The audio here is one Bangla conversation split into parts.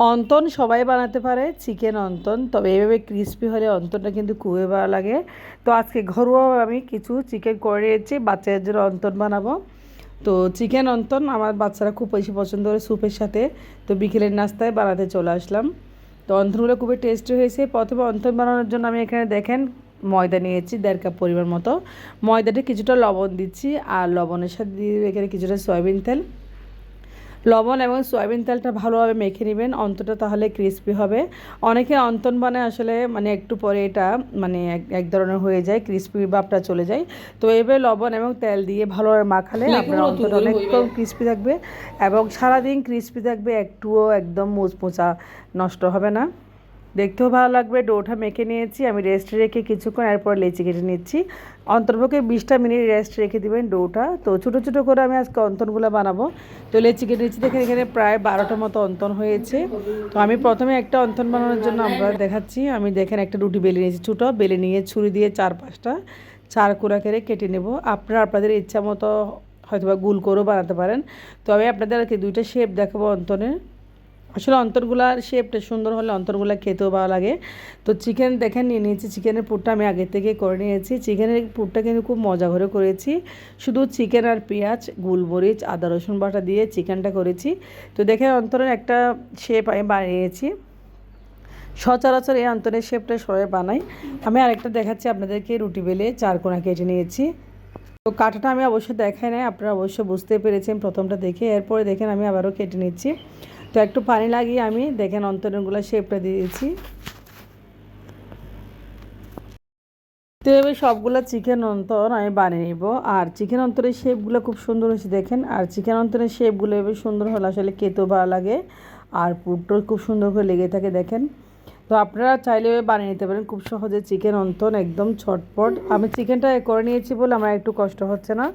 অন্তন সবাই বানাতে পারে, চিকেন অন্তন, তবে এভাবে ক্রিস্পি হলে অন্তনটা কিন্তু খুবই ভালো লাগে। তো আজকে ঘরোয়া আমি কিছু চিকেন করে নিয়েছি, বাচ্চাদের জন্য অন্তন বানাবো। তো চিকেন অন্তন আমার বাচ্চারা খুব বেশি পছন্দ করে স্যুপের সাথে। তো বিকেলের নাস্তায় বানাতে চলে আসলাম। তো অন্তনগুলো খুবই টেস্টি হয়েছে। প্রথমে অন্তন বানানোর জন্য আমি এখানে দেখেন ময়দা নিয়েছি 1.5 কাপ পরিমাণ মতো। ময়দাটা কিছুটা লবণ দিচ্ছি, আর লবণের সাথে দিয়ে এখানে কিছুটা সয়াবিন তেল। লবণ এবং সয়াবিন তেলটা ভালোভাবে মেখে নেবেন, অন্তটা তাহলে ক্রিস্পি হবে। অনেকে অন্তন বানায় আসলে মানে একটু পরে এটা মানে এক ধরনের হয়ে যায়, ক্রিস্পি ভাবটা চলে যায়। তো এভাবে লবণ এবং তেল দিয়ে ভালোভাবে মাখালে আপনার অন্তটা অনেকক্ষণ ক্রিস্পি থাকবে এবং সারাদিন ক্রিস্পি থাকবে, একটুও একদম মুচমুচা নষ্ট হবে না, দেখতেও ভালো লাগবে। ডোটা মেখে নিয়েছি আমি রেস্টে রেখে কিছুক্ষণ, এরপর লেচি কেটে নিচ্ছি। অন্তর্পক্ষে 20টা মিনিট রেস্ট রেখে দেবেন ডোটা। তো ছোটো ছোটো করে আমি আজকে অন্তনগুলো বানাবো। তো লেচি কেটে নিচ্ছি, দেখেন এখানে প্রায় 12টার মতো অন্তন হয়েছে। তো আমি প্রথমে একটা অন্তন বানানোর জন্য আমরা দেখাচ্ছি। আমি দেখেন একটা রুটি বেলে নিয়েছি, ছোটো বেলে নিয়ে ছুরি দিয়ে 4-5টা চার কোড়া করে কেটে নেব। আপনারা আপনাদের ইচ্ছা মতো হয়তোবা গোল করেও বানাতে পারেন। তো আমি আপনাদের আর কি 2টা শেপ দেখাবো অন্তনের। আসলে অন্তরগুলার শেপটা সুন্দর হলে অন্তরগুলা খেতেও ভালো লাগে। তো চিকেন দেখেন নিয়ে নিয়েছি, চিকেনের পুরটা আমি আগে থেকে করে নিয়েছি। চিকেনের পুরটা কিন্তু খুব মজা করে করেছি, শুধু চিকেন আর পেঁয়াজ, গোলমরিচ, আদা রসুন বাটা দিয়ে চিকেনটা করেছি। তো দেখেন অন্তরের একটা শেপ আমি বানিয়েছি। সচরাচর এই অন্তরের শেপটা সবাই বানাই। আমি আরেকটা দেখাচ্ছি আপনাদেরকে, রুটি বেলে 4 কোণা কেটে নিয়েছি। তো কাটাটা আমি অবশ্যই দেখাই নাই, আপনারা অবশ্যই বুঝতে পেরেছেন প্রথমটা দেখে। এরপরে দেখেন আমি আবারও কেটে নিচ্ছি। তো একটু পানি লাগিয়ে আমি দেখেন অন্তরগুলো শেপটা দিয়েছি। তো এবার সবগুলো চিকেন অন্তর আমি বানিয়ে নিব। আর চিকেন অন্তরের শেপগুলো খুব সুন্দর হয়েছে দেখেন। আর চিকেন অন্তরের শেপগুলো এবার সুন্দর হলে আসলে খেতেও ভালো লাগে, আর পুরটাও খুব সুন্দর করে লেগে থাকে দেখেন। তো আপনারা চাইলে বানিয়ে নিতে পারেন খুব সহজে চিকেন অন্তন, একদম ছটপট। আমি চিকেনটা করে নিয়েছি বলে আমার একটু কষ্ট হচ্ছে না।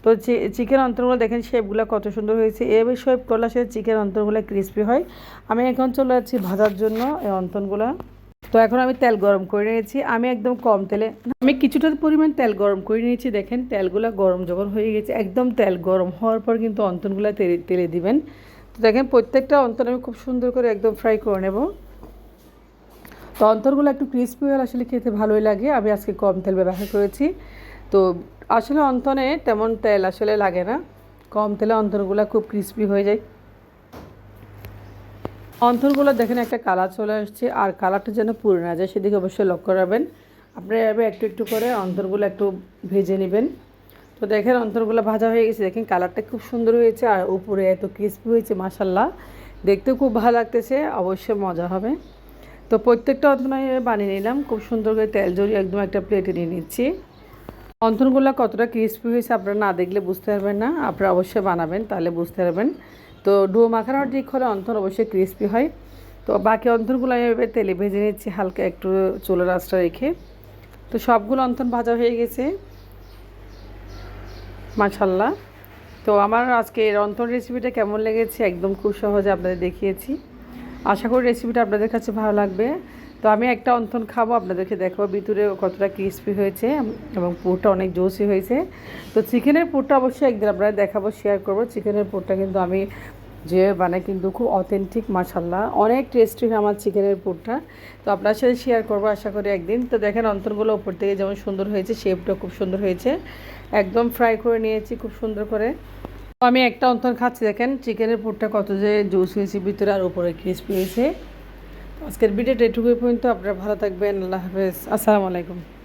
তো চিকেন অন্তরগুলো দেখেন শেপগুলো কত সুন্দর হয়েছে। এবার শেপ করলে আসলে চিকেন অন্তরগুলো ক্রিস্পি হয়। আমি এখন চলে যাচ্ছি ভাজার জন্য এই অন্তনগুলো। তো এখন আমি তেল গরম করে নিয়েছি, আমি একদম কম তেলে, আমি কিছুটা পরিমাণ তেল গরম করে নিয়েছি। দেখেন তেলগুলো গরম যখন হয়ে গেছে, একদম তেল গরম হওয়ার পর কিন্তু অন্তনগুলো তেলে দিবেন। তো দেখেন প্রত্যেকটা অন্তন আমি খুব সুন্দর করে একদম ফ্রাই করে নেব। তো অন্তরগুলো একটু ক্রিস্পি হলে আসলে খেতে ভালোই লাগে। আমি আজকে কম তেল ব্যবহার করেছি। তো আসলে অন্তনে তেমন তেল আসলে লাগে না, কম তেলে অন্তরগুলো খুব ক্রিস্পি হয়ে যায়। অন্তরগুলো দেখেন একটা কালার চলে আসছে, আর কালারটা যেন পুড়ে না যায় সেদিকে অবশ্যই লক্ষ্য রাখবেন। আপনারা এভাবে একটু একটু করে অন্তরগুলো একটু ভেজে নেবেন। তো দেখেন অন্তরগুলো ভাজা হয়ে গেছে, দেখেন কালারটা খুব সুন্দর হয়েছে, আর উপরে এত ক্রিস্পি হয়েছে মাশাল্লাহ, দেখতেও খুব ভালো লাগতেছে, অবশ্যই মজা হবে। তো প্রত্যেকটা অন্তন আমি বানিয়ে নিলাম, খুব সুন্দর করে তেল জড়িয়ে একদম একটা প্লেটে নিয়ে নিচ্ছি। অন্তনগুলো কতটা ক্রিস্পি হয়েছে আপনারা না দেখলে বুঝতে পারবেন না, আপনারা অবশ্যই বানাবেন তাহলে বুঝতে পারবেন। তো ডো মাখানোর ঠিক হলে অন্তন অবশ্যই ক্রিস্পি হয়। তো বাকি অন্তনগুলো আমি এভাবে তেলে ভেজে নিচ্ছি হালকা একটু চুলার আঁচটা রেখে। তো সবগুলো অন্তন ভাজা হয়ে গেছে মাশাল্লাহ। তো আমার আজকে এর অন্তন রেসিপিটা কেমন লেগেছে একদম খুব সহজে আপনাদের দেখিয়েছি। আশা করি রেসিপিটা আপনাদের কাছে ভালো লাগবে। তো আমি একটা অন্তন খাবো, আপনাদেরকে দেখাবো ভিতরে কতটা ক্রিস্পি হয়েছে এবং পুরটা অনেক জুসি হয়েছে। তো চিকেনের পুরটা অবশ্যই একদিন আপনারা দেখাবো, শেয়ার করবো। চিকেনের পুরটা কিন্তু আমি যে বানাই কিন্তু খুব অথেন্টিক মাশাল্লাহ, অনেক টেস্টি হয় আমার চিকেনের পুরটা। তো আপনার সাথে শেয়ার করবো আশা করি একদিন। তো দেখেন অন্তরগুলো উপর থেকে যেমন সুন্দর হয়েছে, শেপটা খুব সুন্দর হয়েছে, একদম ফ্রাই করে নিয়েছি খুব সুন্দর করে। আমি একটা অন্তর খাচ্ছি, দেখেন চিকেনের পুরটা কত যে জুস হয়েছে ভিতরে, আর উপরে ক্রিস্পি হয়েছে। আজকের ভিডিওটা এটুকুই পর্যন্ত। আপনারা ভালো থাকবেন, আল্লাহ হাফেজ, আসসালামু আলাইকুম।